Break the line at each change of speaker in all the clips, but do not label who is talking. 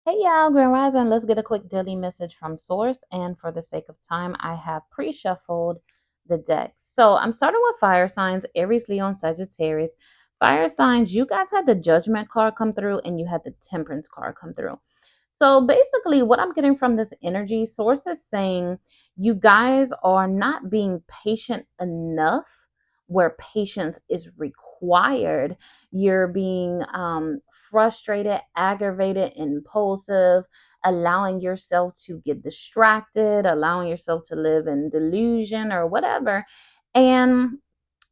Hey y'all, Grand Rising. Let's get a quick daily message from Source. And for the sake of time, I have pre-shuffled the decks. So I'm starting with fire signs, Aries, Leo, and Sagittarius. Fire signs, you guys had the Judgment card come through and you had the Temperance card come through. So basically, what I'm getting from this energy source is saying you guys are not being patient enough where patience is required. You're being frustrated, aggravated, impulsive, allowing yourself to get distracted, allowing yourself to live in delusion or whatever. And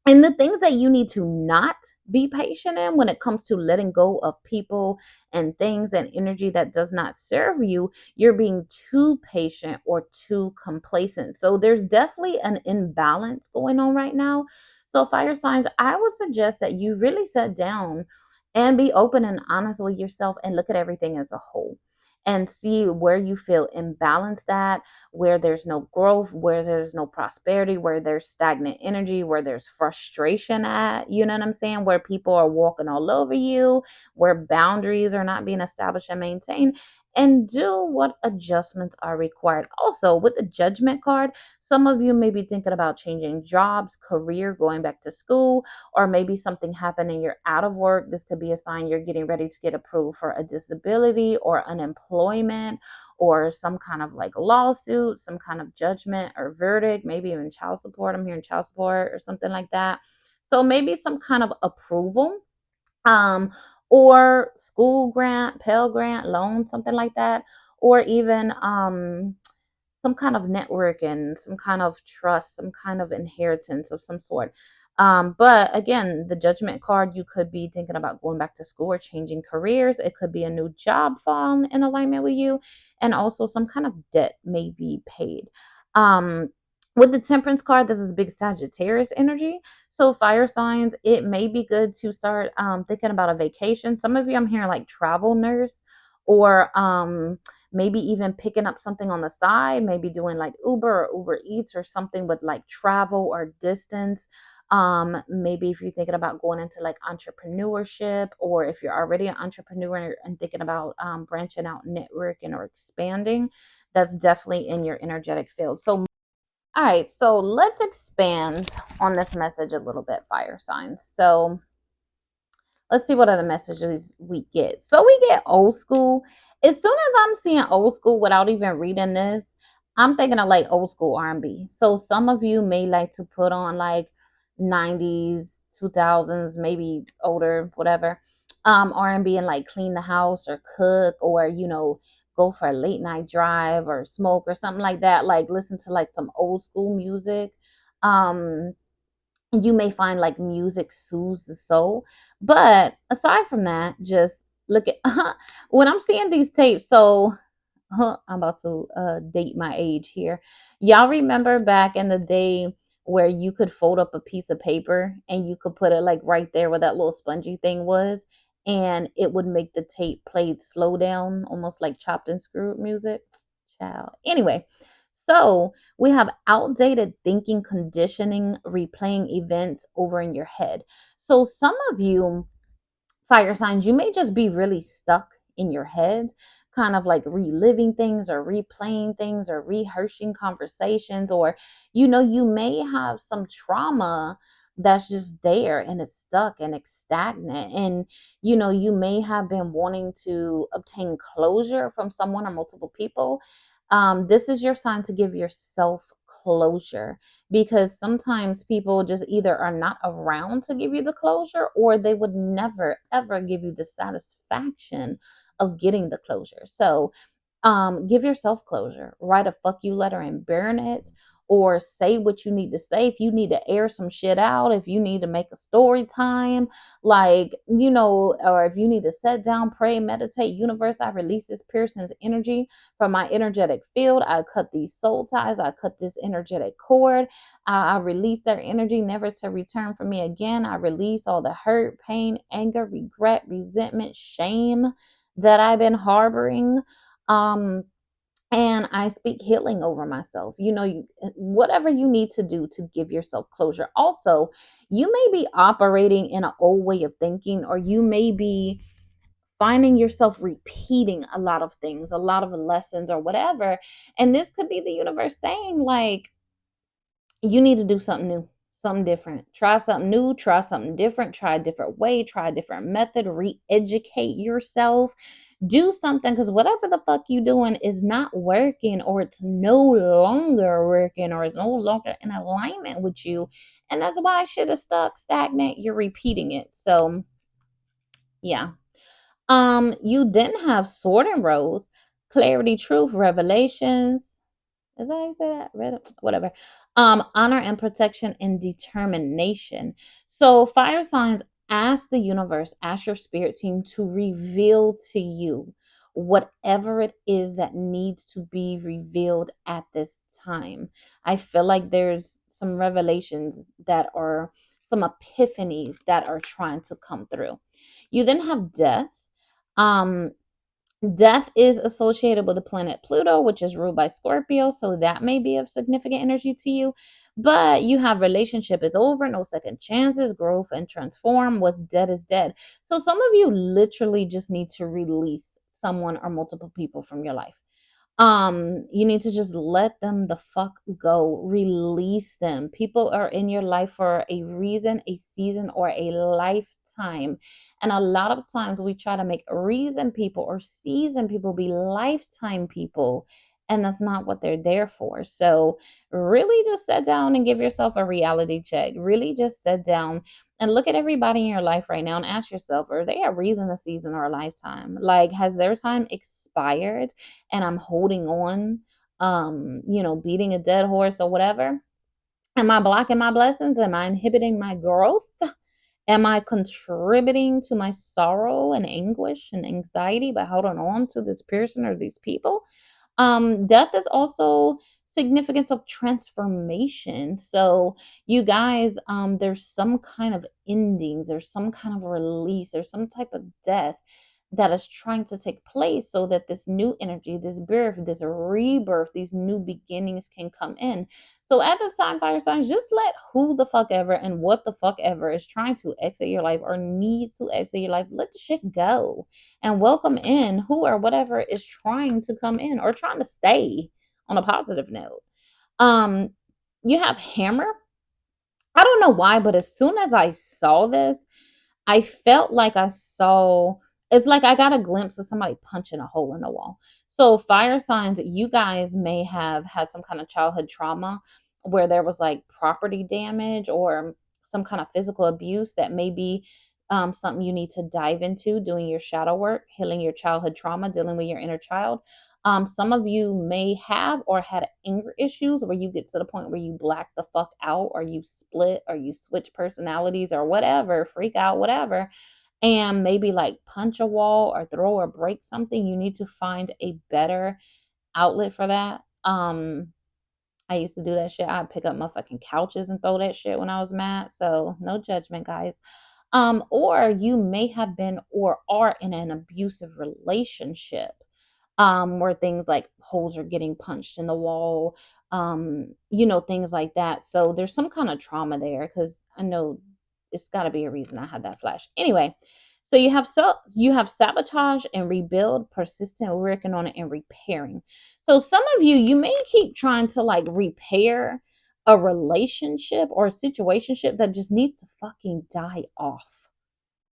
the things that you need to not be patient in when it comes to letting go of people and things and energy that does not serve you, you're being too patient or too complacent. So there's definitely an imbalance going on right now. So, fire signs, I would suggest that you really sit down and be open and honest with yourself and look at everything as a whole and see where you feel imbalanced at, where there's no growth, where there's no prosperity, where there's stagnant energy, where there's frustration at, you know what I'm saying? Where people are walking all over you, where boundaries are not being established and maintained, and do what adjustments are required. Also, with the Judgment card, some of you may be thinking about changing jobs, career, going back to school, or maybe something happened and you're out of work. This could be a sign you're getting ready to get approved for a disability or unemployment or some kind of like lawsuit, some kind of judgment or verdict, maybe even child support. I'm hearing child support or something like that. So maybe some kind of approval, um, or school grant, Pell Grant, loan, something like that, or even some kind of network and some kind of trust, some kind of inheritance of some sort. But again, the Judgment card, you could be thinking about going back to school or changing careers. It could be a new job falling in alignment with you, and also some kind of debt may be paid. Um, with the Temperance card, this is big Sagittarius energy. So, fire signs, it may be good to start thinking about a vacation. Some of you, I'm hearing like travel nurse or maybe even picking up something on the side, maybe doing like Uber or Uber Eats or something with like travel or distance. Maybe if you're thinking about going into like entrepreneurship, or if you're already an entrepreneur and thinking about branching out, networking, or expanding, that's definitely in your energetic field. So, all right, so let's expand on this message a little bit, fire signs. So, let's see what other messages we get. So we get old school. As soon as I'm seeing old school without even reading this, I'm thinking of like old school R&B. So some of you may like to put on like 90s, 2000s, maybe older, whatever, R&B, and B, and like clean the house or cook, or go for a late night drive or smoke or something like that. Like listen to like some old school music. Um you may find like music soothes the soul. But aside from that, just look at when I'm seeing these tapes. So I'm about to date my age here. Y'all remember back in the day where you could fold up a piece of paper and you could put it like right there where that little spongy thing was, and it would make the tape played slow down, almost like chopped and screwed music. Child. Anyway, so we have outdated thinking, conditioning, replaying events over in your head. So some of you, fire signs, you may just be really stuck in your head, kind of like reliving things or replaying things or rehearsing conversations, or you may have some trauma that's just there and it's stuck and it's stagnant, and you may have been wanting to obtain closure from someone or multiple people. This is your sign to give yourself closure, because sometimes people just either are not around to give you the closure, or they would never ever give you the satisfaction of getting the closure. So give yourself closure. Write a fuck you letter and burn it, or say what you need to say. If you need to air some shit out, if you need to make a story time, like or if you need to sit down, pray, meditate. Universe, I release this person's energy from my energetic field. I cut these soul ties. I cut this energetic cord. I release their energy never to return for me again. I release all the hurt, pain, anger, regret, resentment, shame that I've been harboring. um and I speak healing over myself. Whatever you need to do to give yourself closure. Also, you may be operating in an old way of thinking, or you may be finding yourself repeating a lot of things, a lot of lessons or whatever. And this could be the universe saying, like, you need to do something new, something different. Try something new, try something different, try a different way, try a different method, re-educate yourself. Do something, because whatever the fuck you doing is not working, or it's no longer working, or it's no longer in alignment with you. And that's why shit is stuck, stagnant. You're repeating it. So yeah. You then have Sword and Rose, Clarity, Truth, Revelations. Is that how you say that? Whatever. Honor and protection and determination. So fire signs, ask the universe, ask your spirit team to reveal to you whatever it is that needs to be revealed at this time. I feel like there's some revelations that are some epiphanies that are trying to come through. You then have death. Um, Death is associated with the planet Pluto, which is ruled by Scorpio, so that may be of significant energy to you. But you have relationship is over, no second chances, growth and transform. What's dead is dead. So some of you literally just need to release someone or multiple people from your life. You need to just let them the fuck go, release them. People are in your life for a reason, a season, or a lifetime. And a lot of times we try to make reason people or season people be lifetime people, and that's not what they're there for. So really just sit down and give yourself a reality check. Really just sit down and look at everybody in your life right now and ask yourself, are they a reason, a season, or a lifetime? Like, has their time expired and I'm holding on, beating a dead horse or whatever? Am I blocking my blessings? Am I inhibiting my growth? Am I contributing to my sorrow and anguish and anxiety by holding on to this person or these people? Death is also significance of transformation. So you guys, there's some kind of endings, there's some kind of release, there's some type of death that is trying to take place so that this new energy, this birth, this rebirth, these new beginnings can come in. So at this time, fire signs, just let who the fuck ever and what the fuck ever is trying to exit your life or needs to exit your life, let the shit go and welcome in who or whatever is trying to come in or trying to stay on a positive note. Um, you have hammer. I don't know why, but as soon as I saw this, I felt like I saw, it's like I got a glimpse of somebody punching a hole in the wall. So, fire signs, you guys may have had some kind of childhood trauma where there was like property damage or some kind of physical abuse that may be something you need to dive into doing your shadow work, healing your childhood trauma, dealing with your inner child. Some of you may have or had anger issues where you get to the point where you black the fuck out or you split or you switch personalities or whatever, freak out, whatever, and maybe like punch a wall or throw or break something. You need to find a better outlet for that. I used to do that shit. I'd pick up my fucking couches and throw that shit when I was mad. So no judgment, guys. Or you may have been or are in an abusive relationship where things like holes are getting punched in the wall, things like that. So there's some kind of trauma there because I know it's got to be a reason I had that flash. Anyway, so you have sabotage and rebuild, persistent working on it and repairing. So some of you may keep trying to like repair a relationship or a situationship that just needs to fucking die off.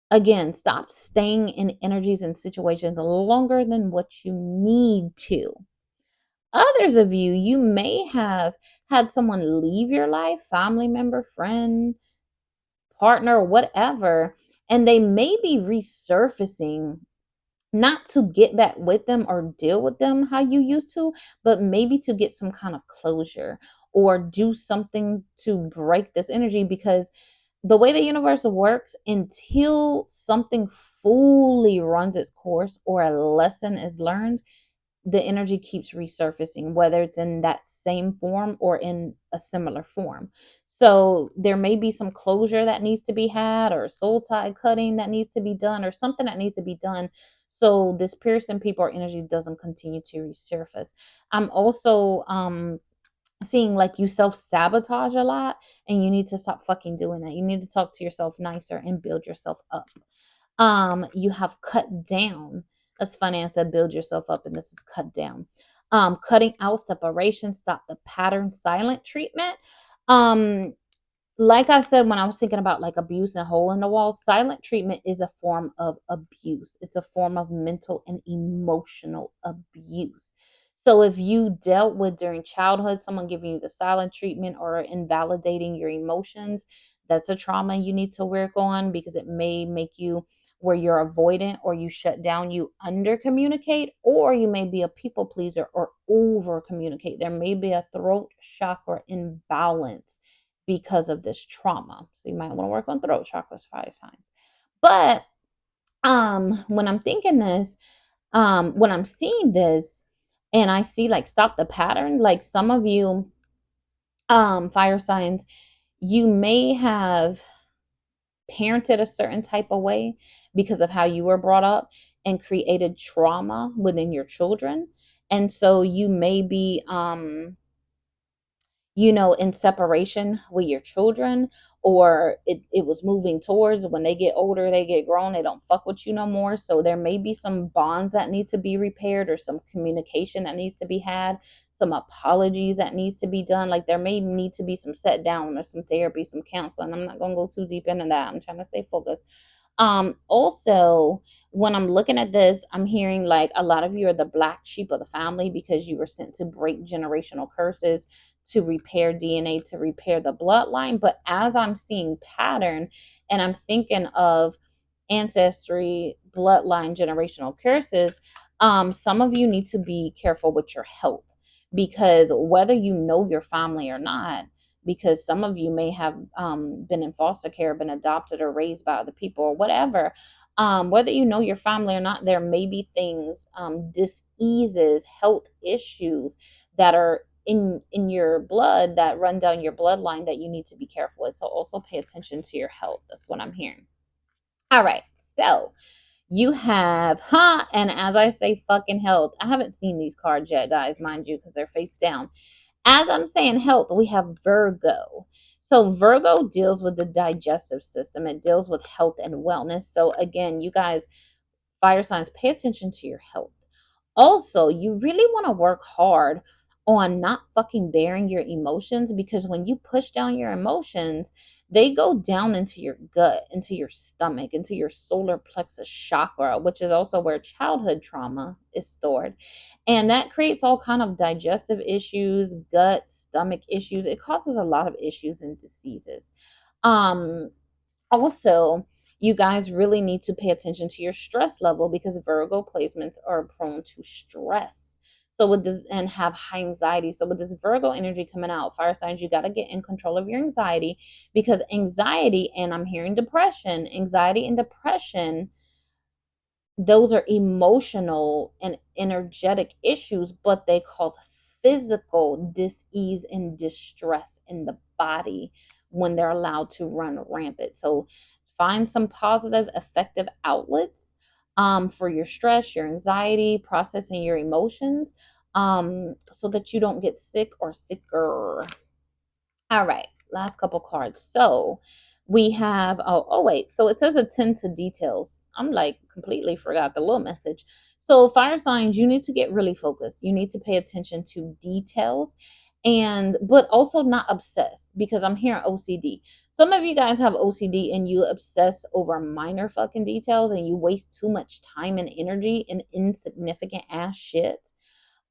Again, stop staying in energies and situations longer than what you need to. Others of you, you may have had someone leave your life, family member, friend, partner, whatever, and they may be resurfacing, not to get back with them or deal with them how you used to, but maybe to get some kind of closure or do something to break this energy, because the way the universe works, until something fully runs its course or a lesson is learned, the energy keeps resurfacing, whether it's in that same form or in a similar form. So there may be some closure that needs to be had, or soul tie cutting that needs to be done, or something that needs to be done so this piercing people or energy doesn't continue to resurface. I'm also seeing like you self-sabotage a lot, and you need to stop fucking doing that. You need to talk to yourself nicer and build yourself up. You have cut down. That's funny. I said build yourself up, and this is cut down. Cutting out separation, stop the pattern, silent treatment. Um, like I said, when I was thinking about like abuse and hole in the wall, silent treatment is a form of abuse. It's a form of mental and emotional abuse. So if you dealt with during childhood someone giving you the silent treatment or invalidating your emotions, that's a trauma you need to work on, because it may make you where you're avoidant, or you shut down, you under communicate, or you may be a people pleaser or over communicate. There may be a throat chakra imbalance because of this trauma. So you might want to work on throat chakras, fire signs. But when I'm thinking this, when I'm seeing this and I see like stop the pattern, like some of you fire signs, you may have parented a certain type of way because of how you were brought up and created trauma within your children. And so you may be in separation with your children, or it was moving towards when they get older, they get grown, they don't fuck with you no more. So there may be some bonds that need to be repaired, or some communication that needs to be had, some apologies that needs to be done. Like there may need to be some set down or some therapy, some counseling. I'm not going to go too deep into that. I'm trying to stay focused. Also, when I'm looking at this, I'm hearing like a lot of you are the black sheep of the family because you were sent to break generational curses, to repair DNA, to repair the bloodline. But as I'm seeing pattern and I'm thinking of ancestry, bloodline, generational curses, some of you need to be careful with your health, because whether you know your family or not, because some of you may have been in foster care, been adopted or raised by other people or whatever, whether you know your family or not, there may be things, diseases, health issues that are in your blood, that run down your bloodline, that you need to be careful with. So also pay attention to your health. That's what I'm hearing. All right. So you have, and as I say, fucking health. I haven't seen these cards yet, guys, mind you, because they're face down. As I'm saying health, we have Virgo. So Virgo deals with the digestive system. It deals with health and wellness. So again, you guys, fire signs, pay attention to your health. Also, you really want to work hard on not fucking bearing your emotions, because when you push down your emotions, they go down into your gut, into your stomach, into your solar plexus chakra, which is also where childhood trauma is stored. And that creates all kind of digestive issues, gut, stomach issues. It causes a lot of issues and diseases. Um, Also, you guys really need to pay attention to your stress level, because Virgo placements are prone to stress. So with this, and have high anxiety. So with this Virgo energy coming out, fire signs, you got to get in control of your anxiety, because anxiety, and I'm hearing depression, anxiety and depression, those are emotional and energetic issues, but they cause physical dis-ease and distress in the body when they're allowed to run rampant. So find some positive, effective outlets for your stress, your anxiety, processing your emotions, so that you don't get sick or sicker. All right, last couple cards. So we have, wait, so it says attend to details. I'm like completely forgot the little message. So fire signs, you need to get really focused. You need to pay attention to details, and but also not obsess, because I'm hearing OCD. Some of you guys have OCD and you obsess over minor fucking details, and you waste too much time and energy in insignificant ass shit,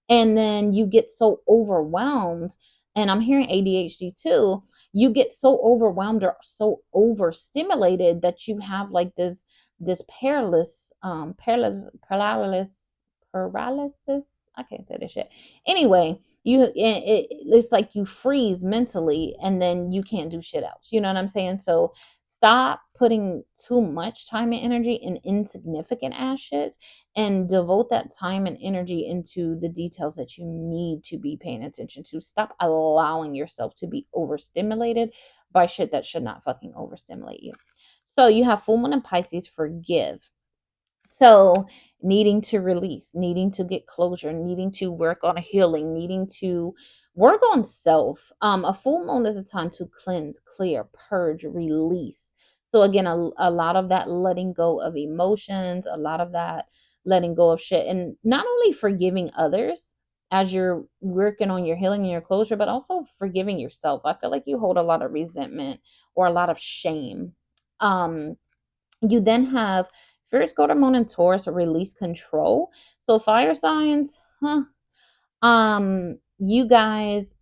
and then you get so overwhelmed. And I'm hearing ADHD too. You get so overwhelmed or so overstimulated that you have like this paralysis. I can't say this shit. Anyway, it's like you freeze mentally, and then you can't do shit else. You know what I'm saying? So stop putting too much time and energy in insignificant ass shit, and devote that time and energy into the details that you need to be paying attention to. Stop allowing yourself to be overstimulated by shit that should not fucking overstimulate you. So you have full moon in Pisces, forgive. So needing to release, needing to get closure, needing to work on healing, needing to work on self. A full moon is a time to cleanse, clear, purge, release. So again, a lot of that letting go of emotions, a lot of that letting go of shit, and not only forgiving others as you're working on your healing and your closure, but also forgiving yourself. I feel like you hold a lot of resentment or a lot of shame. You then have Fierce Goat Moon and Taurus release control. So fire signs, huh? You guys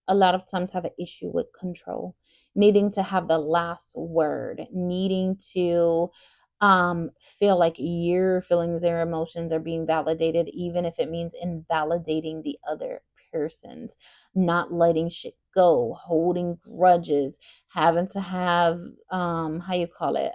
a lot of times have an issue with control, needing to have the last word, needing to feel like your feelings or emotions are being validated, even if it means invalidating the other person's, not letting shit go, holding grudges, having to have how you call it,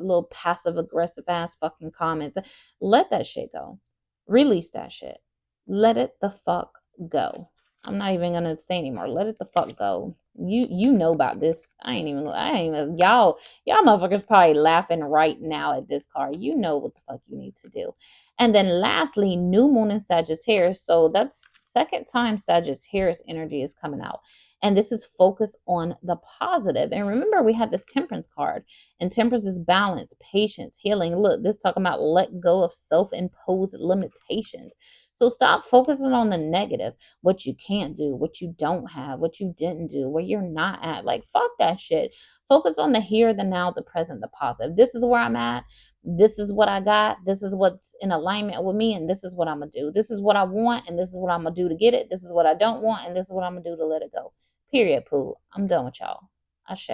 little passive aggressive ass fucking comments. Let that shit go. Release that shit. Let it the fuck go. I'm not even gonna say anymore. Let it the fuck go. You know about this. Y'all motherfuckers probably laughing right now at this card. You know what the fuck you need to do. And then lastly, new moon in Sagittarius. So that's second time Sagittarius energy is coming out. And this is focused on the positive. And remember, we had this temperance card. And temperance is balance, patience, healing. Look, this talking about let go of self-imposed limitations. So stop focusing on the negative, what you can't do, what you don't have, what you didn't do, where you're not at. Like, fuck that shit. Focus on the here, the now, the present, the positive. This is where I'm at. This is what I got. This is what's in alignment with me. And this is what I'm going to do. This is what I want. And this is what I'm going to do to get it. This is what I don't want. And this is what I'm going to do to let it go. Period, poo. I'm done with y'all. Ashe.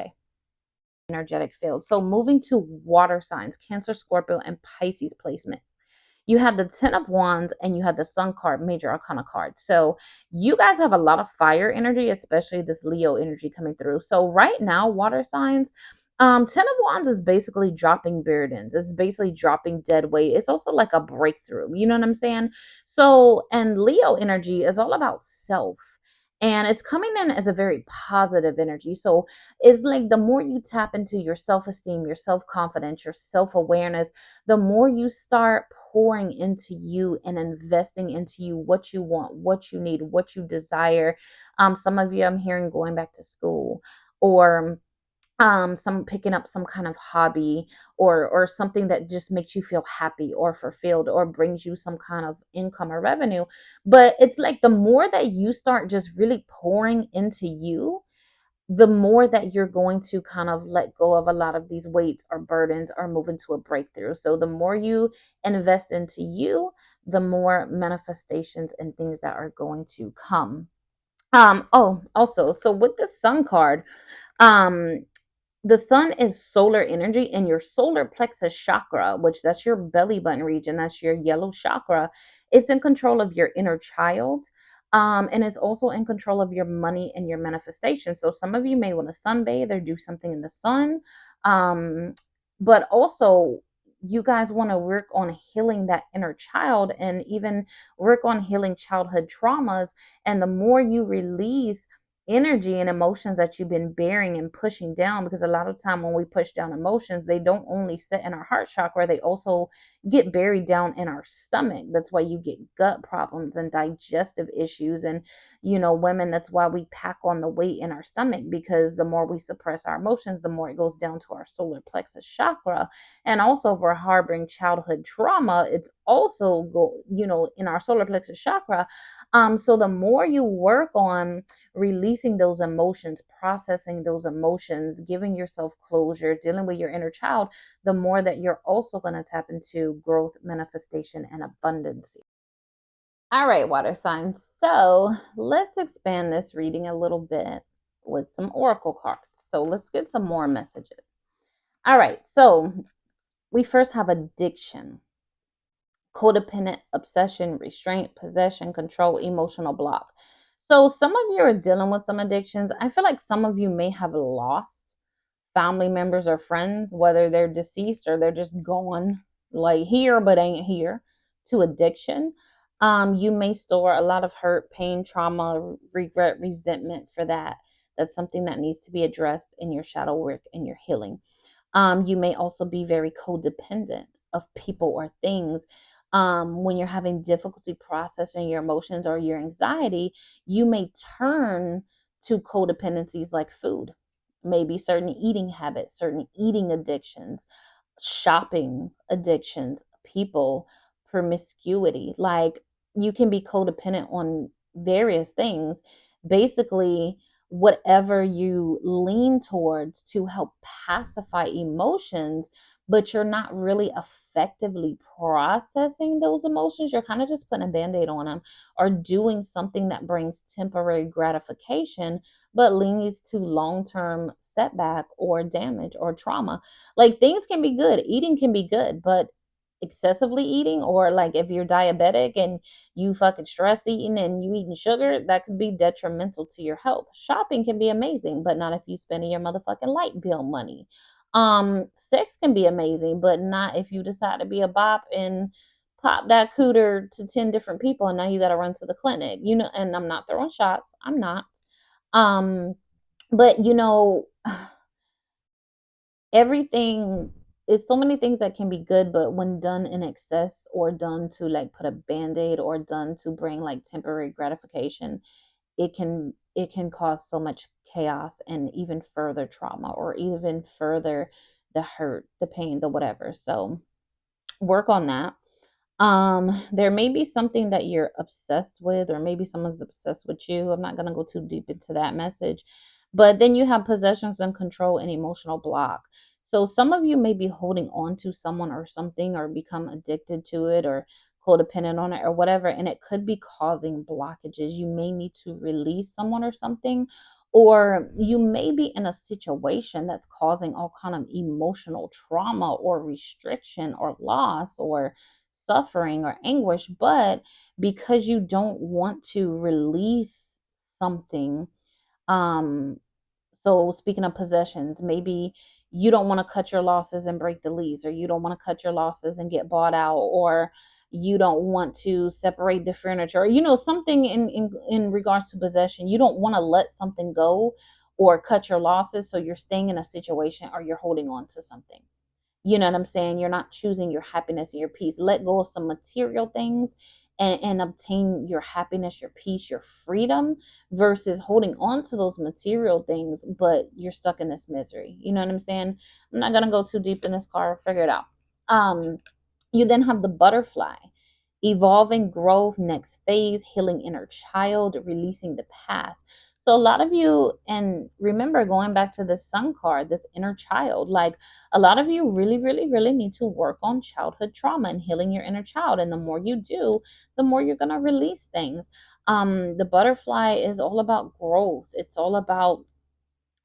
Energetic field. So moving to water signs, Cancer, Scorpio, and Pisces placement. You had the 10 of Wands and you had the Sun card, major arcana card. So you guys have a lot of fire energy, especially this Leo energy coming through. So right now, water signs, 10 of Wands is basically dropping burdens. It's basically dropping dead weight. It's also like a breakthrough. You know what I'm saying? So, and Leo energy is all about self. And it's coming in as a very positive energy. So it's like the more you tap into your self esteem, your self confidence, your self awareness, the more you start pouring into you and investing into you, what you want, what you need, what you desire. Some of you I'm hearing going back to school, or some picking up some kind of hobby, or something that just makes you feel happy or fulfilled or brings you some kind of income or revenue. But it's like the more that you start just really pouring into you, the more that you're going to kind of let go of a lot of these weights or burdens or move into a breakthrough. So the more you invest into you, the more manifestations and things that are going to come. Also, so with the Sun card, um the sun is solar energy, in your solar plexus chakra, which that's your belly button region, that's your yellow chakra. It's in control of your inner child, and it's also in control of your money and your manifestation. So some of you may want to sunbathe or do something in the sun, um, but also you guys want to work on healing that inner child and even work on healing childhood traumas. And the more you release energy and emotions that you've been bearing and pushing down, because a lot of time when we push down emotions, they don't only sit in our heart chakra, they also get buried down in our stomach. That's why you get gut problems and digestive issues. And women, that's why we pack on the weight in our stomach, because the more we suppress our emotions, the more it goes down to our solar plexus chakra. And also, if we're harboring childhood trauma, it's also in our solar plexus chakra. So the more you work on releasing those emotions, processing those emotions, giving yourself closure, dealing with your inner child, the more that you're also going to tap into growth, manifestation, and abundance. All right, water signs. So let's expand this reading a little bit with some oracle cards. So let's get some more messages. All right, so we first have addiction, codependent, obsession, restraint, possession, control, emotional block. So some of you are dealing with some addictions. I feel like some of you may have lost family members or friends, whether they're deceased or they're just gone, like here but ain't here, to addiction. You may store a lot of hurt, pain, trauma, regret, resentment for that. That's something that needs to be addressed in your shadow work and your healing. You may also be very codependent of people or things. When you're having difficulty processing your emotions or your anxiety, you may turn to codependencies like food. maybe certain eating habits, certain eating addictions, shopping addictions, people, promiscuity. Like you can be codependent on various things. Basically, whatever you lean towards to help pacify emotions, but you're not really effectively processing those emotions. You're kind of just putting a band aid on them or doing something that brings temporary gratification, but leads to long term setback or damage or trauma. Like things can be good, eating can be good, but excessively eating, or like if you're diabetic and you fucking stress eating and you eating sugar, that could be detrimental to your health. Shopping can be amazing, but not if you spending your motherfucking light bill money. Sex can be amazing, but not if you decide to be a bop and pop that cooter to 10 different people and now you got to run to the clinic. You know, and I'm not throwing shots. I'm not. Um but everything is so many things that can be good, but when done in excess or done to like put a band-aid or done to bring like temporary gratification, it can cause so much chaos and even further trauma or even further the hurt, the pain, the whatever. So work on that. There may be something that you're obsessed with, or maybe someone's obsessed with you. I'm not going to go too deep into that message. But then you have possessions and control and emotional block. So some of you may be holding on to someone or something or become addicted to it or codependent on it or whatever, and it could be causing blockages. You may need to release someone or something, or you may be in a situation that's causing all kind of emotional trauma or restriction or loss or suffering or anguish, but because you don't want to release something, um so speaking of possessions, maybe you don't want to cut your losses and break the lease, or you don't want to cut your losses and get bought out, or you don't want to separate the furniture, or something in regards to possession. You don't want to let something go or cut your losses, so you're staying in a situation or you're holding on to something. You know what I'm saying? You're not choosing your happiness and your peace. Let go of some material things and obtain your happiness, your peace, your freedom versus holding on to those material things, but you're stuck in this misery. You know what I'm saying? I'm not gonna go too deep in this car, figure it out. Um, you then have the butterfly, evolving growth, next phase, healing inner child, releasing the past. So a lot of you, and remember going back to the sun card, this inner child, like a lot of you really, really, really need to work on childhood trauma and healing your inner child. And the more you do, the more you're going to release things. The butterfly is all about growth. It's all about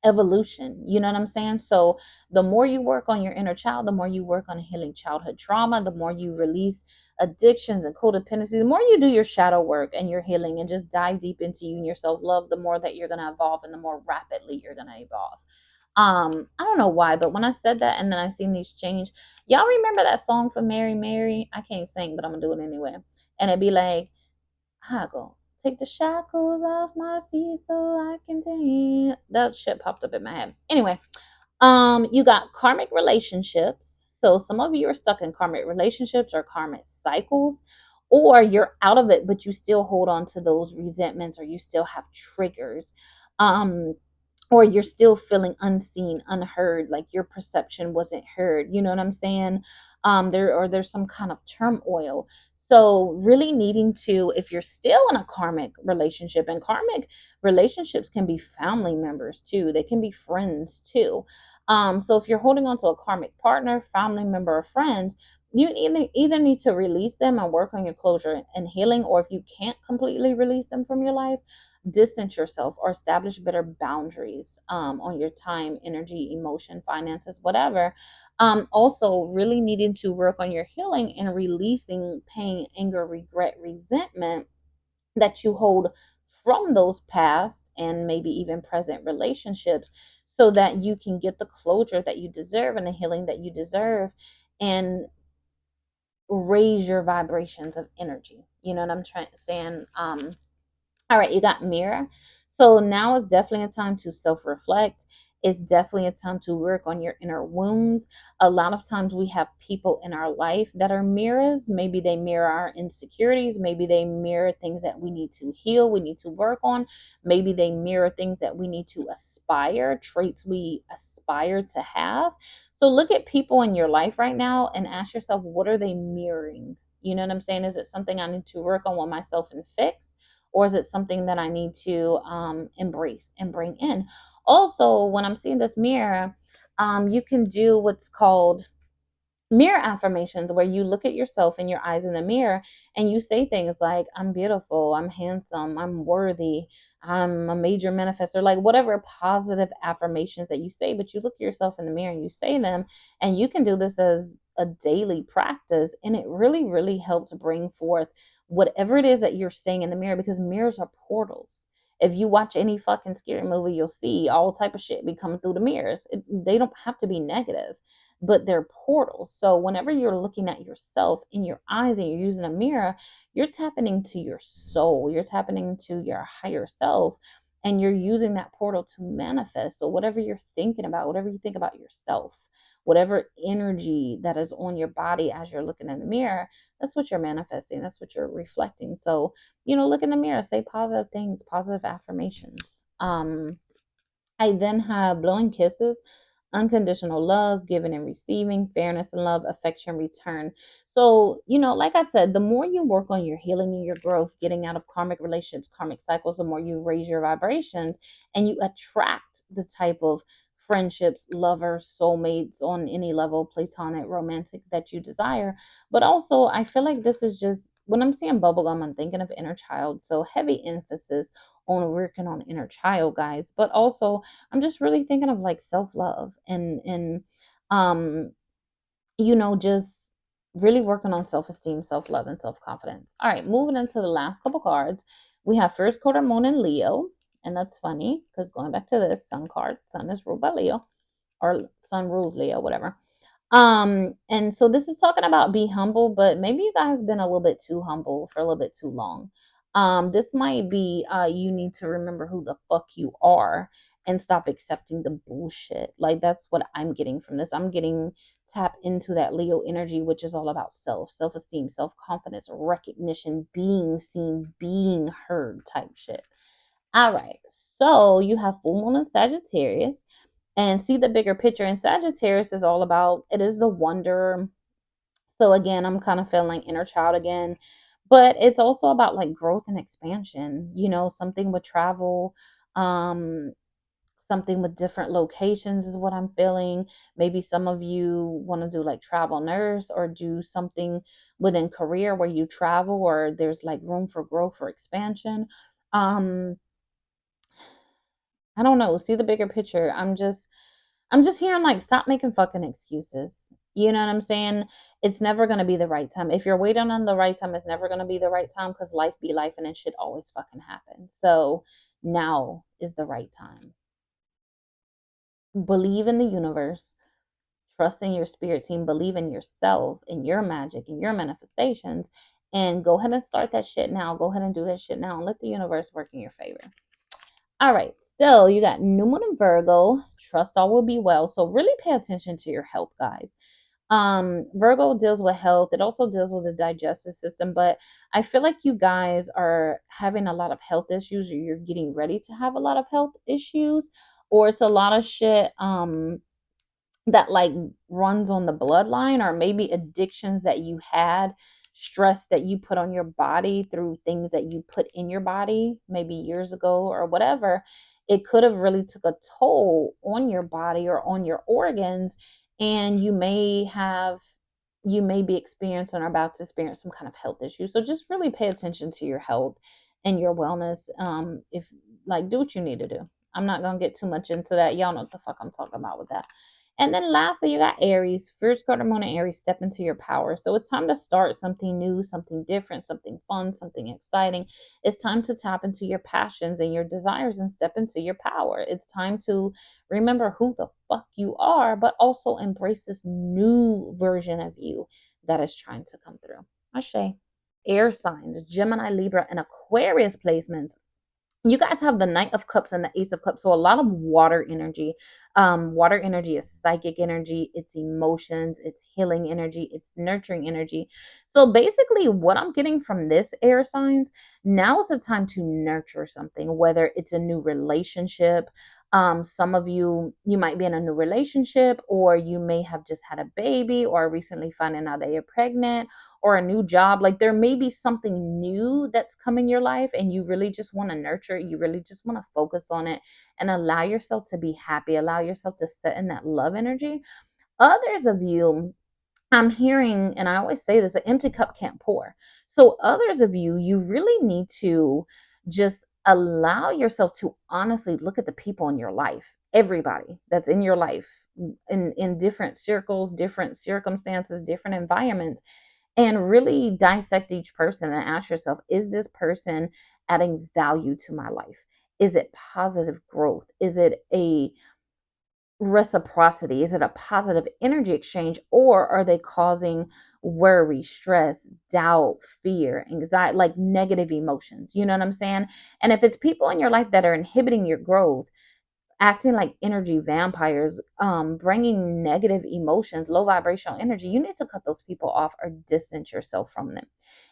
evolution. You know what I'm saying? So the more you work on your inner child, the more you work on healing childhood trauma, the more you release addictions and codependency, the more you do your shadow work and your healing and just dive deep into you and your self-love, the more that you're going to evolve and the more rapidly you're going to evolve. I don't know why, but when I said that and then I seen these change, y'all remember that song for Mary Mary? I can't sing, but I'm gonna do it anyway. And it'd be like, how I go? Take the shackles off my feet so I can dance. That shit popped up in my head. Anyway, you got karmic relationships. So some of you are stuck in karmic relationships or karmic cycles, or you're out of it, but you still hold on to those resentments or you still have triggers. Um, or you're still feeling unseen, unheard, like your perception wasn't heard. You know what I'm saying? There's some kind of turmoil. So really needing to, if you're still in a karmic relationship, and karmic relationships can be family members too, they can be friends too. So if you're holding on to a karmic partner, family member, or friend, you either need to release them and work on your closure and healing, or if you can't completely release them from your life, distance yourself or establish better boundaries on your time, energy, emotion, finances, whatever. Also, really needing to work on your healing and releasing pain, anger, regret, resentment that you hold from those past and maybe even present relationships so that you can get the closure that you deserve and the healing that you deserve and raise your vibrations of energy. You know what I'm trying saying? All right, you got mirror. So now is definitely a time to self reflect. It's definitely a time to work on your inner wounds. A lot of times we have people in our life that are mirrors. Maybe they mirror our insecurities. Maybe they mirror things that we need to heal, we need to work on. Maybe they mirror things that we need to aspire, traits we aspire to have. So look at people in your life right now and ask yourself, what are they mirroring? You know what I'm saying? Is it something I need to work on with myself and fix? Or is it something that I need to embrace and bring in? Also, when I'm seeing this mirror, you can do what's called mirror affirmations, where you look at yourself in your eyes in the mirror and you say things like, I'm beautiful, I'm handsome, I'm worthy, I'm a major manifestor, like whatever positive affirmations that you say. But you look at yourself in the mirror and you say them, and you can do this as a daily practice, and it really, really helps bring forth whatever it is that you're saying in the mirror, because mirrors are portals. If you watch any fucking scary movie, you'll see all type of shit be coming through the mirrors. They don't have to be negative, but they're portals. So whenever you're looking at yourself in your eyes and you're using a mirror, you're tapping into your soul, you're tapping into your higher self, and you're using that portal to manifest. So whatever you're thinking about, whatever you think about yourself, whatever energy that is on your body as you're looking in the mirror, that's what you're manifesting, that's what you're reflecting. So, look in the mirror, say positive things, positive affirmations. I then have blowing kisses, unconditional love, giving and receiving, fairness and love, affection, return. So, like I said, the more you work on your healing and your growth, getting out of karmic relationships, karmic cycles, the more you raise your vibrations and you attract the type of friendships, lovers, soulmates on any level, platonic, romantic, that you desire. But also, I feel like this is just, when I'm seeing bubblegum, I'm thinking of inner child. So heavy emphasis on working on inner child, guys. But also, I'm just really thinking of like self-love and um just really working on self-esteem, self-love, and self-confidence. All right, moving into the last couple cards. We have first quarter moon in Leo, and that's funny because going back to this sun card, sun is ruled by Leo, or sun rules Leo, whatever. And so this is talking about be humble, but maybe you guys been a little bit too humble for a little bit too long. This might be you need to remember who the fuck you are and stop accepting the bullshit. Like that's what I'm getting from this. I'm getting tap into that Leo energy, which is all about self-esteem, self-confidence, recognition, being seen, being heard type shit. All right. So you have full moon in Sagittarius, and see the bigger picture. And Sagittarius is all about, it is the wonder. So again, I'm kind of feeling inner child again, but it's also about like growth and expansion, something with travel, um, something with different locations is what I'm feeling. Maybe some of you want to do like travel nurse or do something within career where you travel or there's like room for growth or expansion. Um, I don't know. See the bigger picture. I'm just hearing like stop making fucking excuses. You know what I'm saying? It's never gonna be the right time. If you're waiting on the right time, it's never gonna be the right time because life be life and it should always fucking happen. So now is the right time. Believe in the universe, trust in your spirit team, believe in yourself, in your magic, in your manifestations, and go ahead and start that shit now. Go ahead and do that shit now and let the universe work in your favor. All right, so you got New Moon in Virgo. Trust all will be well. So really pay attention to your health, guys. Virgo deals with health. It also deals with the digestive system, but I feel like you guys are having a lot of health issues, or you're getting ready to have a lot of health issues, or it's a lot of shit. That like runs on the bloodline, or maybe addictions that you had, stress that you put on your body through things that you put in your body maybe years ago or whatever. It could have really took a toll on your body or on your organs, and you may be experiencing or about to experience some kind of health issue. So just really pay attention to your health and your wellness. If like do what you need to do. I'm not gonna get too much into that. Y'all know what the fuck I'm talking about with that. And then lastly, you got Aries. First quarter moon in Aries, step into your power. So it's time to start something new, something different, something fun, something exciting. It's time to tap into your passions and your desires and step into your power. It's time to remember who the fuck you are, but also embrace this new version of you that is trying to come through. Ashe. Air signs, Gemini, Libra, and Aquarius placements. You guys have the Knight of Cups and the Ace of Cups. So a lot of water energy. Water energy is psychic energy, it's emotions, it's healing energy, it's nurturing energy. So basically, what I'm getting from this air signs, now is the time to nurture something, whether it's a new relationship. Some of you might be in a new relationship, or you may have just had a baby, or recently finding out that you're pregnant, or a new job. Like there may be something new that's come in your life, and you really just want to nurture it. You really just want to focus on it and allow yourself to be happy, allow yourself to sit in that love energy. Others of you, I'm hearing, and I always say this, an empty cup can't pour. So others of you, you really need to just allow yourself to honestly look at the people in your life, everybody that's in your life, in different circles, different circumstances, different environments, and really dissect each person and ask yourself, is this person adding value to my life? Is it positive growth? Is it a reciprocity? Is it a positive energy exchange? Or are they causing worry, stress, doubt, fear, anxiety, like negative emotions? You know what I'm saying? And if it's people in your life that are inhibiting your growth, acting like energy vampires, bringing negative emotions, low vibrational energy, you need to cut those people off or distance yourself from them.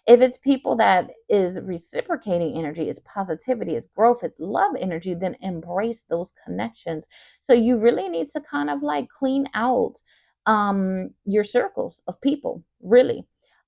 If it's people that is reciprocating energy, it's positivity, it's growth, it's love energy, then embrace those connections. So you really need to kind of like clean out your circles of people, really.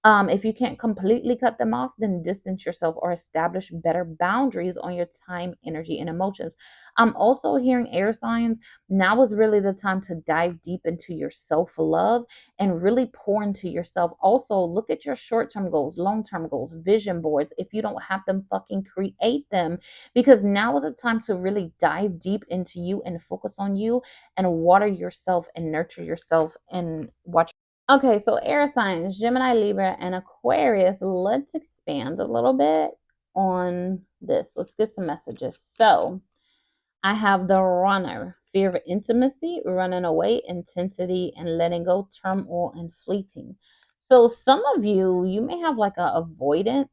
If you can't completely cut them off, then distance yourself or establish better boundaries on your time, energy, and emotions. I'm also hearing air signs. Now is really the time to dive deep into your self love and really pour into yourself. Also, look at your short term goals, long term goals, vision boards. If you don't have them, fucking create them, because now is the time to really dive deep into you and focus on you and water yourself and nurture yourself and watch. Okay, so air signs, Gemini, Libra, and Aquarius. Let's expand a little bit on this. Let's get some messages. So, I have the runner, fear of intimacy, running away, intensity, and letting go, turmoil, and fleeting. So some of you, you may have like a avoidant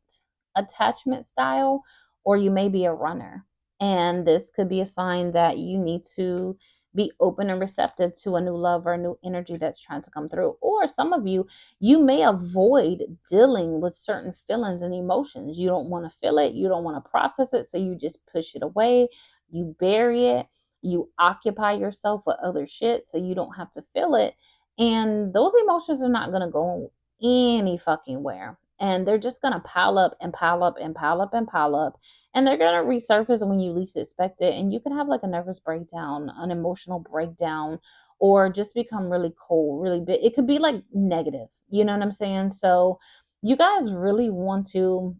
attachment style, or you may be a runner. And this could be a sign that you need to be open and receptive to a new love or a new energy that's trying to come through. Or some of you, you may avoid dealing with certain feelings and emotions. You don't want to feel it, you don't want to process it, so you just push it away, you bury it, you occupy yourself with other shit so you don't have to feel it. And those emotions are not going to go any fucking where. And they're just going to pile up and pile up and pile up and pile up. And they're going to resurface when you least expect it. And you can have like a nervous breakdown, an emotional breakdown, or just become really cold, really big. It could be like negative. You know what I'm saying? So you guys really want to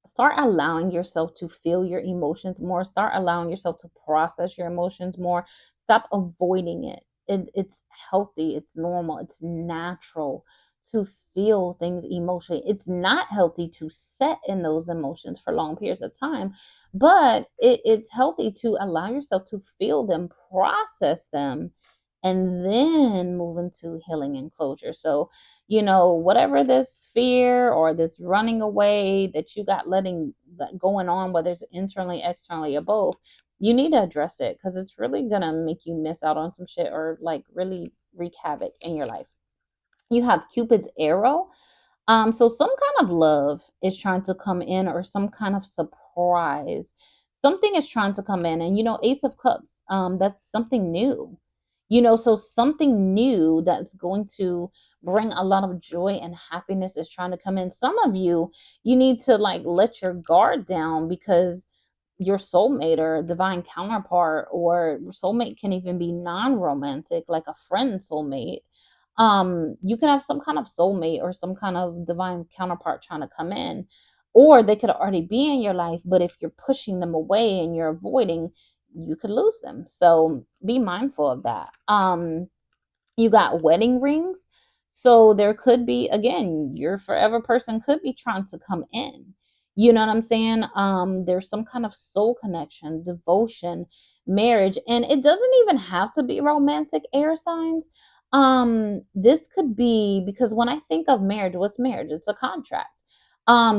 start allowing yourself to feel your emotions more, start allowing yourself to process your emotions more, stop avoiding it's healthy, it's normal, it's natural to feel things emotionally. It's not healthy to set in those emotions for long periods of time, but it's healthy to allow yourself to feel them, process them, and then move into healing and closure. So whatever this fear or this running away that you got letting that going on, whether it's internally, externally, or both, you need to address it, because it's really gonna make you miss out on some shit or like really wreak havoc in your life. You have Cupid's arrow. So some kind of love is trying to come in, or some kind of surprise. Something is trying to come in, and Ace of Cups, that's something new. So something new that's going to bring a lot of joy and happiness is trying to come in. Some of you, you need to like let your guard down, because your soulmate or divine counterpart, or soulmate can even be non-romantic, like a friend soulmate. You can have some kind of soulmate or some kind of divine counterpart trying to come in, or they could already be in your life, but if you're pushing them away and you're avoiding, you could lose them. So be mindful of that. You got wedding rings. So there could be, again, your forever person could be trying to come in. You know what I'm saying? There's some kind of soul connection, devotion, marriage, and it doesn't even have to be romantic, air signs. This could be, because when I think of marriage, what's marriage? It's a contract.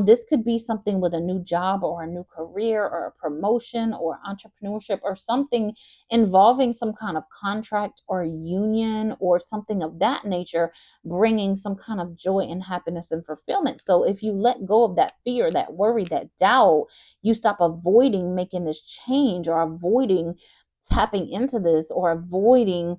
This could be something with a new job or a new career or a promotion or entrepreneurship or something involving some kind of contract or union or something of that nature, bringing some kind of joy and happiness and fulfillment. So if you let go of that fear, that worry, that doubt, you stop avoiding making this change or avoiding tapping into this or avoiding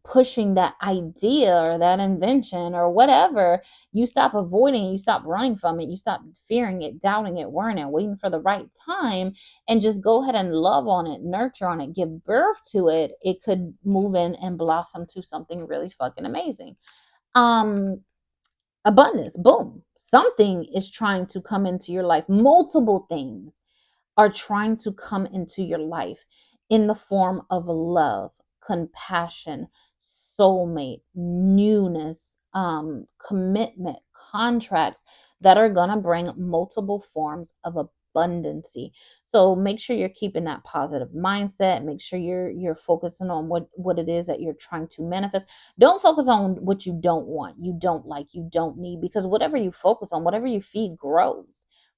pushing that idea or that invention or whatever. You stop avoiding, you stop running from it, you stop fearing it, doubting it, worrying it, waiting for the right time, and just go ahead and love on it, nurture on it, give birth to it. It could move in and blossom to something really fucking amazing. um Abundance, boom, something is trying to come into your life. Multiple things are trying to come into your life in the form of love, compassion, soulmate, newness, commitment, contracts that are going to bring multiple forms of abundancy. So make sure you're keeping that positive mindset. Make sure you're focusing on what it is that you're trying to manifest. Don't focus on what you don't want, you don't like, you don't need, because whatever you focus on, whatever you feed grows.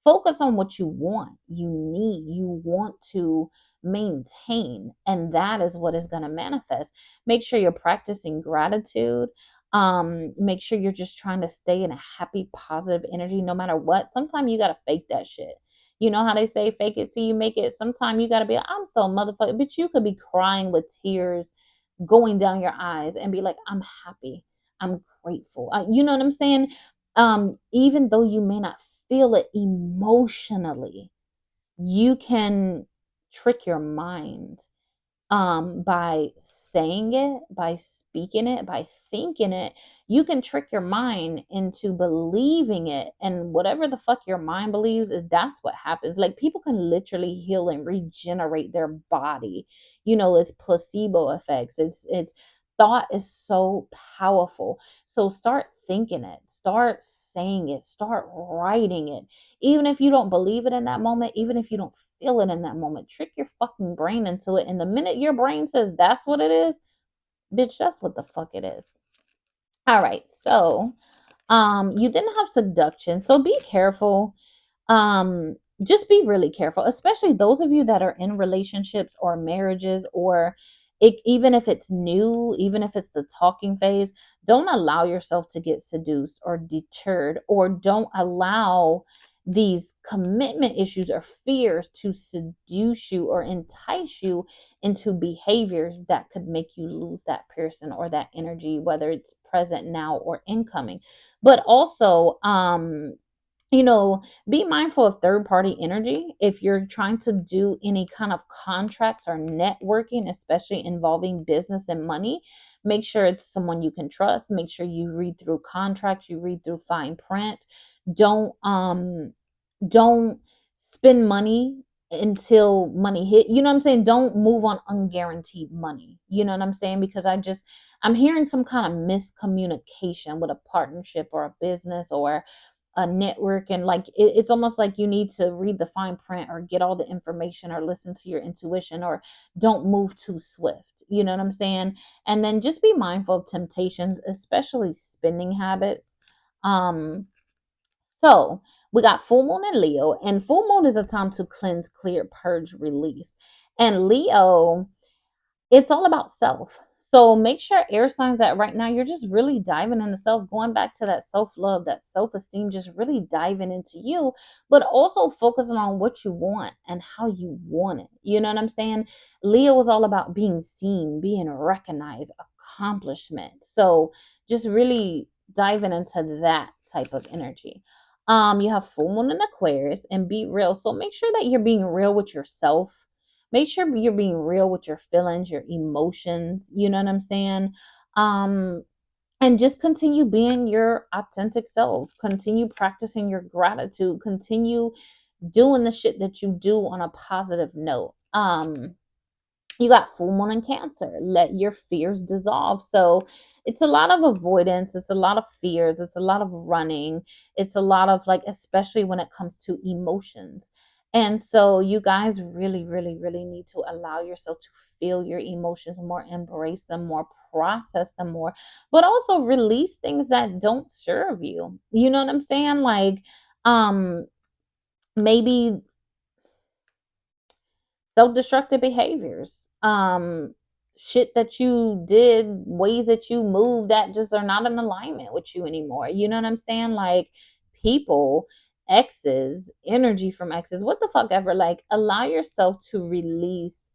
Focus on what you want, you need, you want to maintain, and that is what is going to manifest. Make sure you're practicing gratitude. Make sure you're just trying to stay in a happy, positive energy no matter what. Sometimes you got to fake that shit. You know how they say fake it till you make it? Sometimes you got to be like, I'm so motherfucker, but you could be crying with tears going down your eyes and be like, I'm happy, I'm grateful. You know what I'm saying? Even though you may not feel it emotionally, you can trick your mind by saying it, by speaking it, by thinking it. You can trick your mind into believing it, and whatever the fuck your mind believes is that's what happens. Like, people can literally heal and regenerate their body. You know, it's placebo effects. It's thought is so powerful. So start thinking it, start saying it, start writing it. Even if you don't believe it in that moment, even if you don't feel it in that moment, trick your fucking brain into it. And the minute your brain says that's what it is, bitch, that's what the fuck it is. All right. So, you didn't have seduction. So be careful. Just be really careful, especially those of you that are in relationships or marriages, or even if it's new, even if it's the talking phase. Don't allow yourself to get seduced or deterred, or don't allow these commitment issues or fears to seduce you or entice you into behaviors that could make you lose that person or that energy, whether it's present now or incoming. But also, you know, be mindful of third party energy. If you're trying to do any kind of contracts or networking, especially involving business and money, make sure it's someone you can trust. Make sure you read through contracts, you read through fine print. Don't um don't spend money until money hit. You know what I'm saying? Don't move on unguaranteed money. You know what I'm saying? Because I'm hearing some kind of miscommunication with a partnership or a business or a network, and like it's almost like you need to read the fine print or get all the information or listen to your intuition, or don't move too swift. You know what I'm saying? And then just be mindful of temptations, especially spending habits. Um so we got full moon in Leo, and full moon is a time to cleanse, clear, purge, release. And Leo, it's all about self. So make sure air signs that right now you're just really diving into self, going back to that self love, that self esteem, just really diving into you, but also focusing on what you want and how you want it. You know what I'm saying? Leo is all about being seen, being recognized, accomplishment. So just really diving into that type of energy. You have full moon in Aquarius, and be real. So make sure that you're being real with yourself. Make sure you're being real with your feelings, your emotions. You know what I'm saying? Um, and just continue being your authentic self. Continue practicing your gratitude. Continue doing the shit that you do on a positive note. You got full moon in Cancer. Let your fears dissolve. So it's a lot of avoidance, it's a lot of fears, it's a lot of running, it's a lot of, like, especially when it comes to emotions. And so you guys really, really, really need to allow yourself to feel your emotions more, embrace them more, process them more, but also release things that don't serve you. You know what I'm saying? Like, um, maybe self-destructive behaviors, shit that you did, ways that you move that just are not in alignment with you anymore. You know what I'm saying? Like people, exes, energy from exes, what the fuck ever. Like allow yourself to release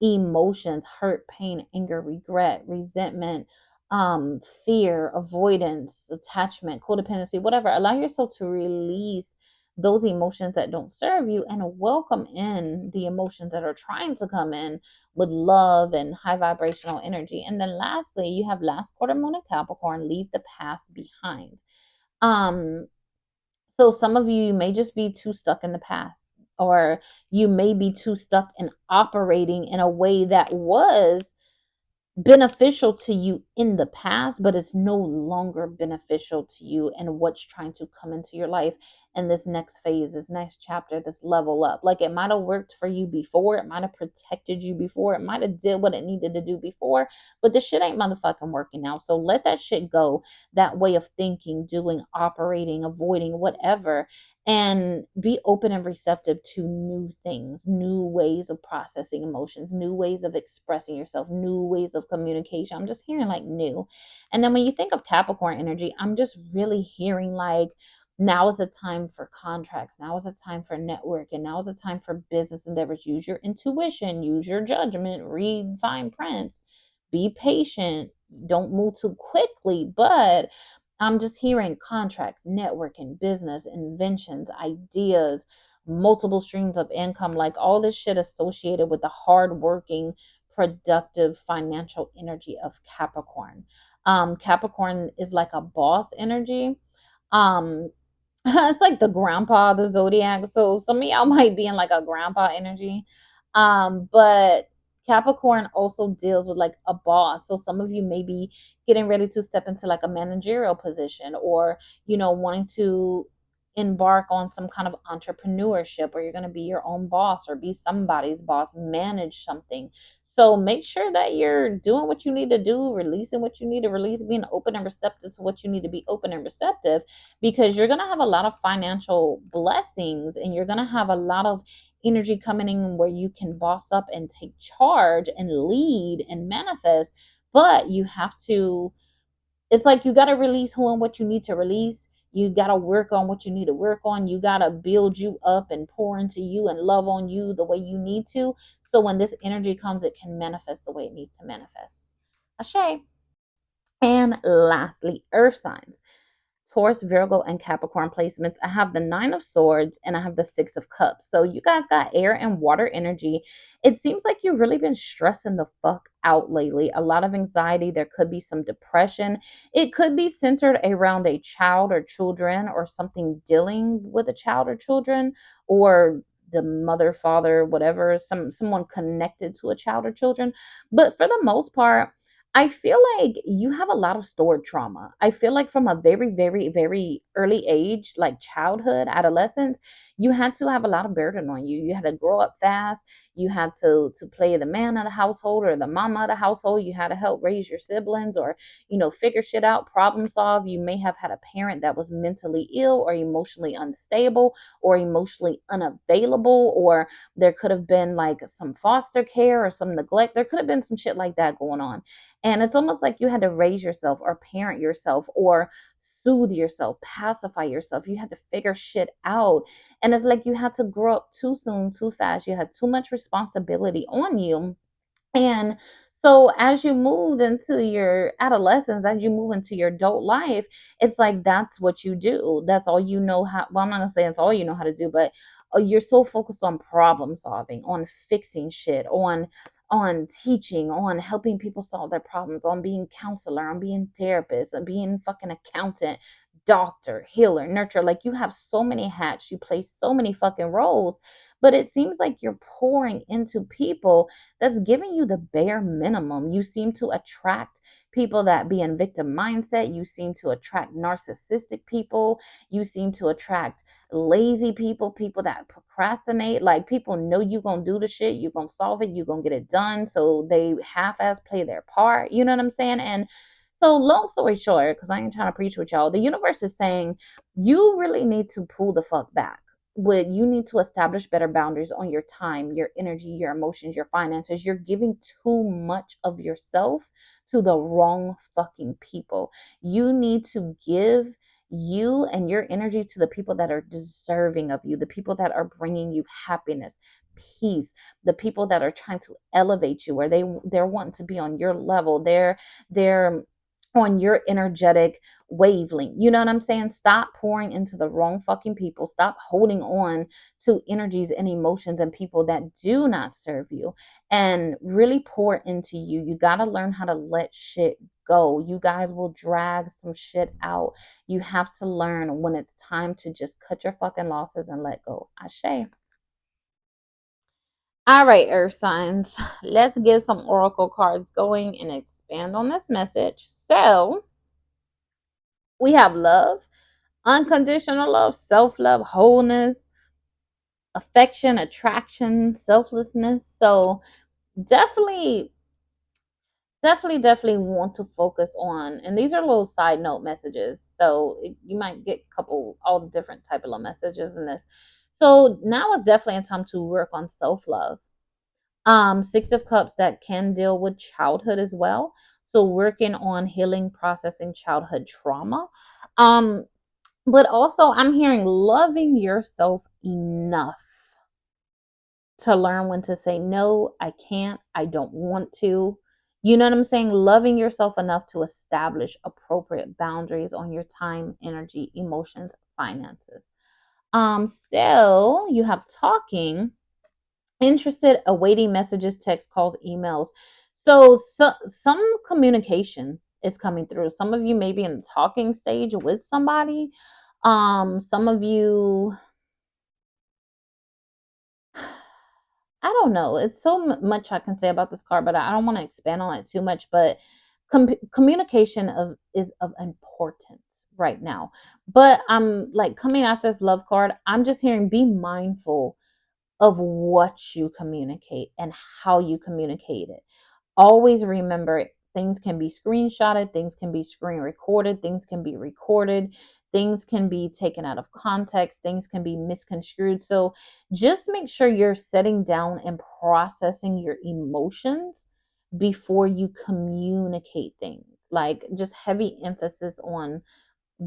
emotions, hurt, pain, anger, regret, resentment, fear, avoidance, attachment, codependency, whatever. Allow yourself to release those emotions that don't serve you and welcome in the emotions that are trying to come in with love and high vibrational energy. And then lastly, you have last quarter moon in Capricorn, leave the past behind. Um, so some of you may just be too stuck in the past, or you may be too stuck in operating in a way that was beneficial to you in the past, but it's no longer beneficial to you and what's trying to come into your life in this next phase, this next chapter, this level up. Like it might have worked for you before, it might have protected you before, it might have did what it needed to do before, but this shit ain't motherfucking working now. So let that shit go, that way of thinking, doing, operating, avoiding, whatever, and be open and receptive to new things, new ways of processing emotions, new ways of expressing yourself, new ways of communication. I'm just hearing like new. And then when you think of Capricorn energy, I'm just really hearing like now is a time for contracts, now is a time for networking, now is a time for business endeavors. Use your intuition, use your judgment, read fine prints, be patient, don't move too quickly, but I'm just hearing contracts, networking, business, inventions, ideas, multiple streams of income, like all this shit associated with the hardworking, productive financial energy of Capricorn. Capricorn is like a boss energy. Um, it's like the grandpa of the zodiac. So some of y'all might be in like a grandpa energy. But Capricorn also deals with like a boss. So some of you may be getting ready to step into like a managerial position, or, you know, wanting to embark on some kind of entrepreneurship, where you're going to be your own boss or be somebody's boss, manage something. So make sure that you're doing what you need to do, releasing what you need to release, being open and receptive to what you need to be open and receptive, because you're going to have a lot of financial blessings and you're going to have a lot of energy coming in where you can boss up and take charge and lead and manifest. But you have to, it's like you got to release who and what you need to release. You got to work on what you need to work on. You got to build you up and pour into you and love on you the way you need to. So when this energy comes, it can manifest the way it needs to manifest. Ashe. And lastly, earth signs. Taurus, Virgo, and Capricorn placements. I have the Nine of Swords and I have the Six of Cups. So you guys got air and water energy. It seems like you've really been stressing the fuck out lately. A lot of anxiety. There could be some depression. It could be centered around a child or children, or something dealing with a child or children, or the mother, father, whatever, someone connected to a child or children. But for the most part, I feel like you have a lot of stored trauma. I feel like from a very, very, very early age, like childhood, adolescence, you had to have a lot of burden on you. You had to grow up fast. You had to play the man of the household or the mama of the household. You had to help raise your siblings, or, you know, figure shit out, problem solve. You may have had a parent that was mentally ill or emotionally unstable or emotionally unavailable, or there could have been like some foster care or some neglect. There could have been some shit like that going on. And it's almost like you had to raise yourself or parent yourself or soothe yourself, pacify yourself. You had to figure shit out. And it's like you had to grow up too soon, too fast. You had too much responsibility on you. And so as you moved into your adolescence, as you move into your adult life, it's like that's what you do. That's all you know how. Well, I'm not gonna say it's all you know how to do, but you're so focused on problem solving, on fixing shit, on teaching, on helping people solve their problems, on being counselor, on being therapist, on being fucking accountant, doctor, healer, nurturer. Like, you have so many hats, you play so many fucking roles, but it seems like you're pouring into people that's giving you the bare minimum. You seem to attract people that be in victim mindset. You seem to attract narcissistic people. You seem to attract lazy people, people that procrastinate. Like, people know you're gonna do the shit, you're gonna solve it, you're gonna get it done, so they half-ass play their part. You know what I'm saying? And so, long story short, because I ain't trying to preach with y'all, the universe is saying you really need to pull the fuck back. But you need to establish better boundaries on your time, your energy, your emotions, your finances. You're giving too much of yourself to the wrong fucking people. You need to give you and your energy to the people that are deserving of you, the people that are bringing you happiness, peace, the people that are trying to elevate you, where they're wanting to be on your level. They're on your energetic wavelength. You know what I'm saying? Stop pouring into the wrong fucking people. Stop holding on to energies and emotions and people that do not serve you, and really pour into you. You got to learn how to let shit go. You guys will drag some shit out. You have to learn when it's time to just cut your fucking losses and let go. Ashe. All right, earth signs. Let's get some oracle cards going and expand on this message. So, we have love, unconditional love, self love, wholeness, affection, attraction, selflessness. So definitely, definitely want to focus on, and these are little side note messages. So you might get a couple, all different type of little messages in this. So now is definitely a time to work on self love. Six of Cups, that can deal with childhood as well. So working on healing, processing childhood trauma. Um, But also, I'm hearing loving yourself enough to learn when to say, no, I can't, I don't want to. You know what I'm saying? Loving yourself enough to establish appropriate boundaries on your time, energy, emotions, finances. So you have talking, interested, awaiting messages, text, calls, emails. So some communication is coming through. Some of you may be in the talking stage with somebody. Some of you, I don't know. It's so much I can say about this card, but I don't want to expand on it too much. But communication is of importance right now. But I'm like, coming after this love card, I'm just hearing, be mindful of what you communicate and how you communicate it. Always remember, things can be screenshotted, things can be screen recorded, things can be recorded, things can be taken out of context, things can be misconstrued. So just make sure you're setting down and processing your emotions before you communicate things. Like, just heavy emphasis on,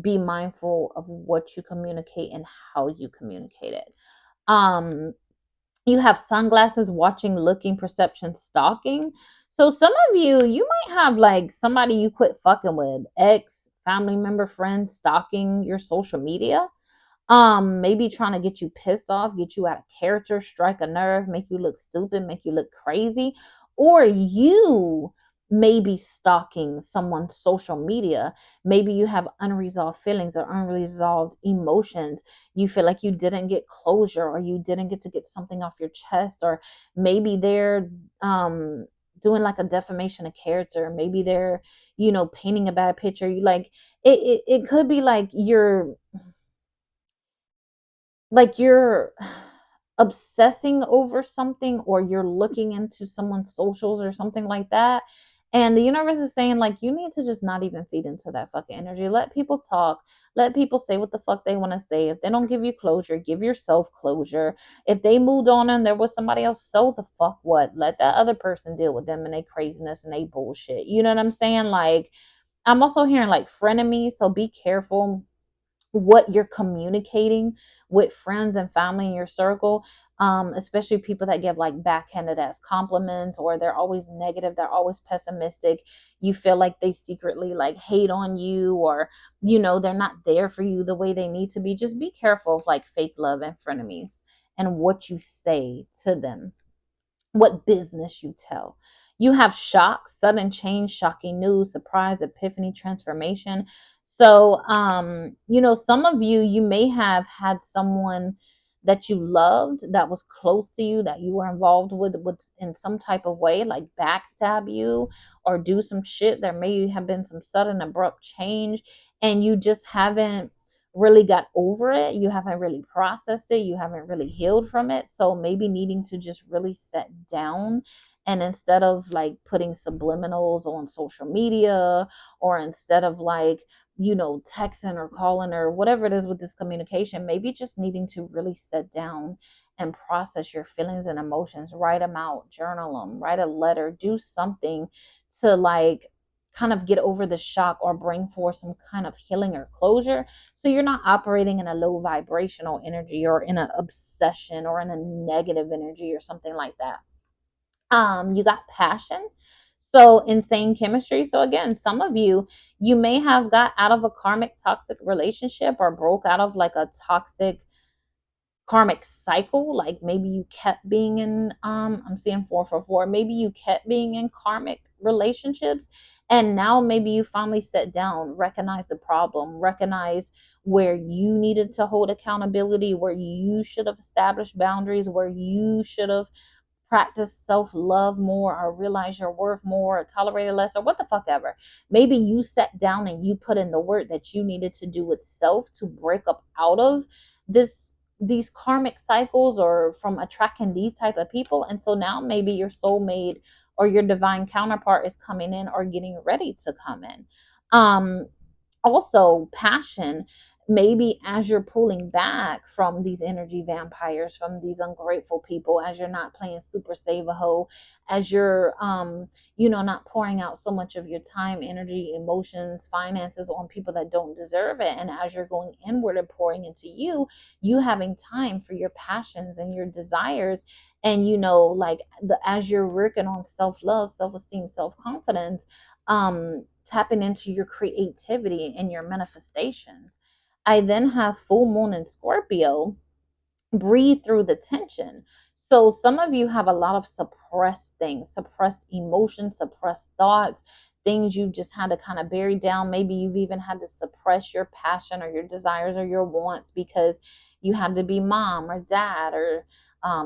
be mindful of what you communicate and how you communicate it. Um, you have sunglasses, watching, looking, perception, stalking. So some of you might have like somebody you quit fucking with, ex, family member, friends, stalking your social media. Maybe trying to get you pissed off, get you out of character, strike a nerve, make you look stupid, make you look crazy. Or you may be stalking someone's social media. Maybe you have unresolved feelings or unresolved emotions. You feel like you didn't get closure, or you didn't get to get something off your chest, or maybe they're doing like a defamation of character. Maybe they're, painting a bad picture. You like, it could be like you're obsessing over something, or you're looking into someone's socials or something like that. And the universe is saying, like, you need to just not even feed into that fucking energy. Let people talk. Let people say what the fuck they want to say. If they don't give you closure, give yourself closure. If they moved on and there was somebody else, so the fuck what? Let that other person deal with them and they craziness and they bullshit. You know what I'm saying? Like, I'm also hearing like frenemies, so be careful what you're communicating with friends and family in your circle, especially people that give like backhanded ass compliments, or they're always negative, they're always pessimistic. You feel like they secretly like hate on you, or they're not there for you the way they need to be. Just be careful of like fake love and frenemies, and what you say to them, what business you tell. You have shock, sudden change, shocking news, surprise, epiphany, transformation. So, some of you, you may have had someone that you loved that was close to you that you were involved with in some type of way, like backstab you or do some shit. There may have been some sudden abrupt change, and you just haven't really got over it. You haven't really processed it. You haven't really healed from it. So maybe needing to just really set down, and instead of like putting subliminals on social media, or instead of like texting or calling or whatever it is with this communication, maybe just needing to really sit down and process your feelings and emotions, write them out, journal them, write a letter, do something to like kind of get over the shock or bring forth some kind of healing or closure, so you're not operating in a low vibrational energy or in an obsession or in a negative energy or something like that. You got passion, so insane chemistry. So again, some of you, you may have got out of a karmic toxic relationship or broke out of like a toxic karmic cycle. Like maybe you kept being in I'm seeing 444, maybe you kept being in karmic relationships, and now maybe you finally sit down, recognize the problem, recognize where you needed to hold accountability, where you should have established boundaries, where you should have practice self love more, or realize your worth more, or tolerate it less, or what the fuck ever. Maybe you sat down and you put in the work that you needed to do with self to break up out of these karmic cycles, or from attracting these type of people. And so now maybe your soulmate or your divine counterpart is coming in or getting ready to come in. um Also, passion, maybe as you're pulling back from these energy vampires, from these ungrateful people, as you're not playing super save a hoe, as you're not pouring out so much of your time, energy, emotions, finances on people that don't deserve it, and as you're going inward and pouring into you having time for your passions and your desires. And like as you're working on self-love, self-esteem, self-confidence, tapping into your creativity and your manifestations. I then have full moon in Scorpio, breathe through the tension. So some of you have a lot of suppressed things, suppressed emotions, suppressed thoughts, things you just had to kind of bury down. Maybe you've even had to suppress your passion or your desires or your wants because you had to be mom or dad or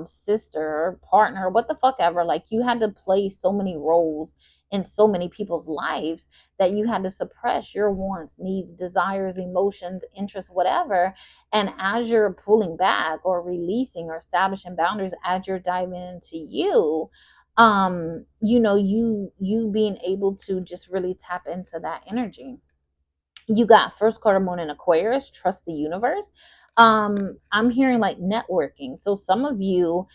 sister or partner or what the fuck ever. Like you had to play so many roles in so many people's lives that you had to suppress your wants, needs, desires, emotions, interests, whatever. And as you're pulling back or releasing or establishing boundaries, as you're diving into you being able to just really tap into that energy. You got first quarter moon in Aquarius, trust the universe. I'm hearing like networking. So some of you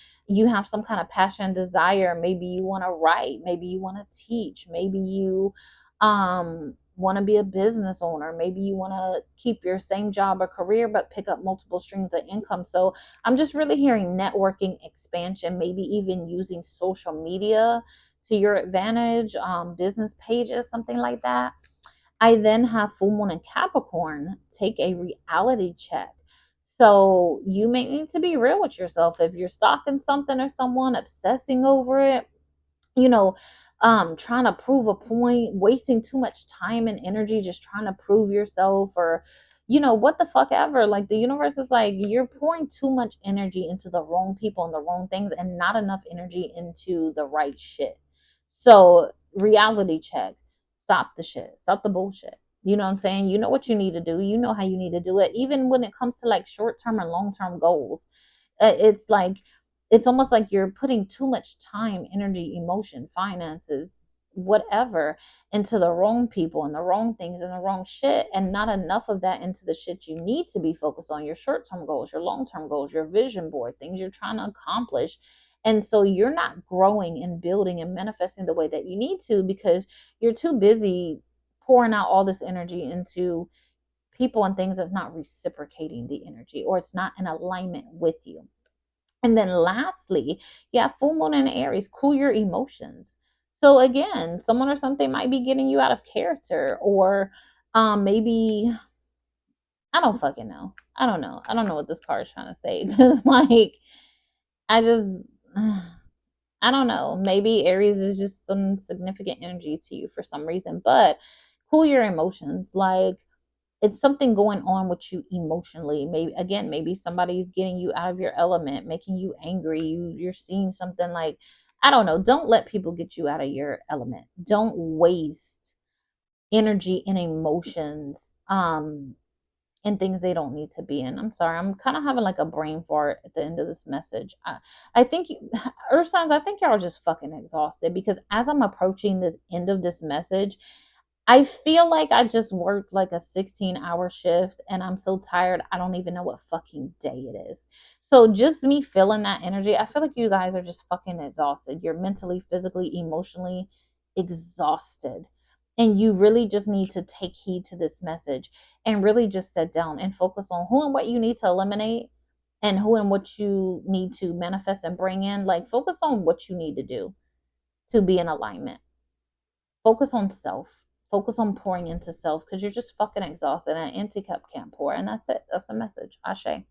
have some kind of passion, desire. Maybe you want to write, maybe you want to teach, maybe you want to be a business owner, maybe you want to keep your same job or career but pick up multiple streams of income. So I'm just really hearing networking, expansion, maybe even using social media to your advantage, business pages, something like that. I then have full moon in Capricorn, take a reality check. So you may need to be real with yourself. If you're stalking something or someone, obsessing over it, you know, trying to prove a point, wasting too much time and energy just trying to prove yourself, or what the fuck ever. Like the universe is like, you're pouring too much energy into the wrong people and the wrong things, and not enough energy into the right shit. So reality check. Stop the shit. Stop the bullshit. You know what I'm saying? You know what you need to do. You know how you need to do it. Even when it comes to like short term and long term goals, it's like it's almost like you're putting too much time, energy, emotion, finances, whatever, into the wrong people and the wrong things and the wrong shit, and not enough of that into the shit you need to be focused on, your short-term goals, your long-term goals, your vision board, things you're trying to accomplish. And so you're not growing and building and manifesting the way that you need to, because you're too busy pouring out all this energy into people and things that's not reciprocating the energy, or it's not in alignment with you. And then lastly, you have full moon in Aries, cool your emotions. So again, someone or something might be getting you out of character, or maybe I don't fucking know. I don't know. I don't know what this card is trying to say, because like I just I don't know. Maybe Aries is just some significant energy to you for some reason, but cool your emotions. Like it's something going on with you emotionally. Maybe again, maybe somebody's getting you out of your element, making you angry. You're seeing something like, I don't know. Don't let people get you out of your element. Don't waste energy and emotions in things they don't need to be in. I'm sorry. I'm kind of having like a brain fart at the end of this message. I think Earth signs, I think y'all are just fucking exhausted because as I'm approaching this end of this message, I feel like I just worked like a 16-hour shift and I'm so tired, I don't even know what fucking day it is. So, just me feeling that energy, I feel like you guys are just fucking exhausted. You're mentally, physically, emotionally exhausted. And you really just need to take heed to this message and really just sit down and focus on who and what you need to eliminate and who and what you need to manifest and bring in. Like, focus on what you need to do to be in alignment. Focus on self. Focus on pouring into self because you're just fucking exhausted and an empty cup can't pour. And that's it. That's the message. Ashe.